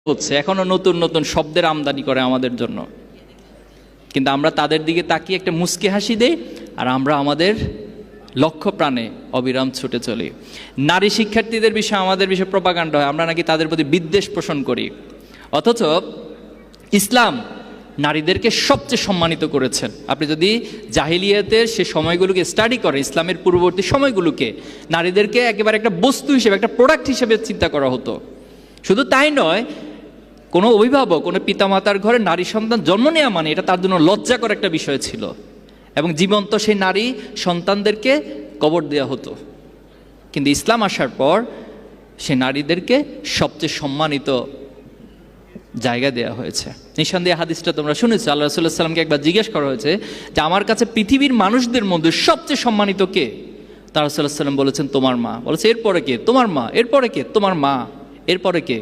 হচ্ছে, এখনো নতুন নতুন শব্দের আমদানি করে আমাদের জন্য, কিন্তু আমরা তাদের দিকে তাকিয়ে একটা মুচকি হাসি দেই আর আমরা আমাদের লক্ষ্য প্রাণে অবিরাম ছুটে চলি। নারী শিক্ষার্থীদের বিষয়ে আমাদের বিষয়ে প্রপাগান্ডা হয়, আমরা নাকি তাদের প্রতি বিদ্বেষ পোষণ করি, অথচ ইসলাম নারীদেরকে সবচেয়ে সম্মানিত করেছেন। আপনি যদি জাহিলিয়াতের সে সময়গুলোকে স্টাডি করেন, ইসলামের পূর্ববর্তী সময়গুলোকে, নারীদেরকে একেবারে একটা বস্তু হিসেবে, একটা প্রোডাক্ট হিসেবে চিন্তা করা হতো। শুধু তাই নয়, কোনো অভিভাবক, কোনো পিতামাতার ঘরে নারী সন্তান জন্ম নেওয়া মানে এটা তার জন্য লজ্জাকর একটা বিষয় ছিল, এবং জীবন্ত সেই নারী সন্তানদেরকে কবর দেওয়া হতো। কিন্তু ইসলাম আসার পর সে নারীদেরকে সবচেয়ে সম্মানিত জায়গা দেওয়া হয়েছে। নিঃসন্দেহে হাদিসটা তোমরা শুনেছো, আল্লাহ রাসূলুল্লাহ সাল্লামকে একবার জিজ্ঞেস করা হয়েছে যে আমার কাছে পৃথিবীর মানুষদের মধ্যে সবচেয়ে সম্মানিত কে? তার রাসূলুল্লাহ সাল্লাম বলেছেন তোমার মা। বলেছে এরপরে কে? তোমার মা। এরপরে কে? তোমার মা। এরপরে কে?